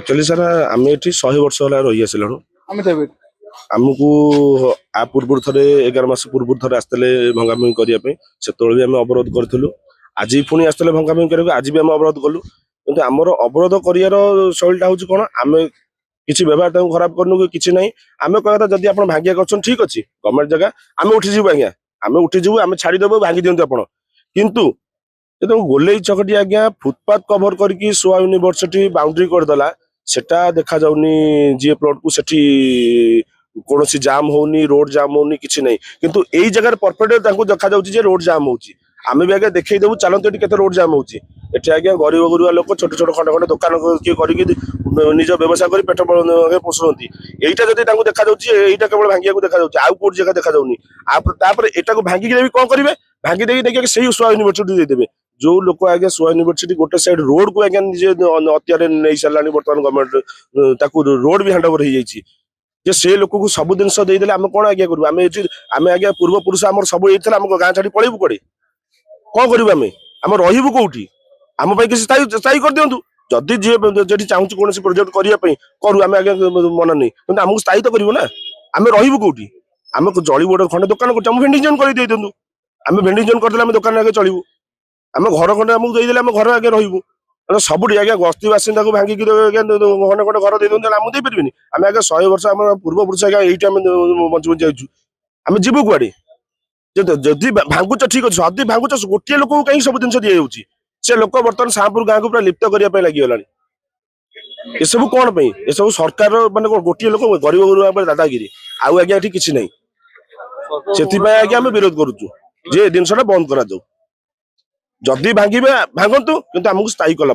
actually sir आम ये 100 वर्ष है रही आसलु आमको आ पूर्व थे 11 मास पूर्व थे आसते भंगाभंगी करने से भी आम अवरोध करूँ आज पुणी आसते भंगाभंगी करने आज भी आम अवरोध कलु कि आमर अवरोध कर शैलीटा हूँ कौन आम किसी व्यवहार खराब करनु कि ना आम कह जब आप भांगिया कर ठीक अच्छे गवर्नमेंट जगह आम उठीजु आज्ञा आम उठीजु आम छाड़देबू भांगी दिंतु आप किंतु जो गोले छकटी आज्ञा फुटपाथ कभर करके सोआ यूनिवर्सिटी बाउंड्री करदेला सेटा देखा जाउनी जी प्लॉट को सेठी कौन जाम होनी रोड जाम होनी किसी नहीं किंतु यही जगह परफेक्ट देखा जाउची रोड जाम होची आम भी आगे देखई देबू चलते केते रोड जाम होची एठी आज्ञा गरीब गुरुआ लोक छोट छोट खंड खंड दुकान किए करके निज व्यवसाय कर पेट पोषुंती यहीटा जब देखा जाउची एटा केवल भांगिया देखा जाउची आउ कोड जगह देखा जाउनी तापर एटा को भांगी देबी कौन करिवे भांगी देबी देखिए सही सोआ यूनिवर्सिटी देदेबे जो लोक आगे सोआ यूनिवर्सिटी गोटे साइड रोड को आगे निजे अत्यारे नहीं सारा बर्तमान गवर्नमेंट रोड भी हैंड ओवर हो जाइए जे से लोक को सब जिन देदेले आम कौन आज्ञा करूँ आम आज्ञा पूर्व पुरुष आम सब ये आम गाँ छाड़ी पलैबू कड़े कौन करूँ आम रही कौटी आम किसी स्थायी कर दिंतु जदि जी चाहूँ कौन प्रोजेक्ट करने करूँ आम आगे मन नहीं कि आमको स्थायी तो करूँ ना आम रही कौटी आम जड़ी गोटे खंडे दुकान कर भेंडिंग जोन कर दिंतु आम भेंडिंग जोन करदे दुकान आगे चलू आम घर खंडे आमको देदेले आम घर आगे रही सब आज्ञा गस्ती बासिंदा को भांगिक खंडे खंडे घर दे दिखाते आम देपारे आम आगे 100 वर्ष आम पूर्व पुरुष आज्ञा ये बଞ୍ଚ बच जाइए आम जीवु कुआड़े जदि भांगुच ठीक अच्छे जदि भांगुच गोटे लोक कहीं सब जिन दी से लोक बर्तमान शाहपुर गाँव को पूरा लिप्त करने लगिगला ये सब कौन ये सब सरकार माने गोटे लोक गरीब गुरुआ दादागिरी आउ आज्ञा ये किसी ना से आज्ञा आम विरोध करुचु जे जिनसा बंद करा जदि भांगे भांगतु किंतु आमको स्थायी कला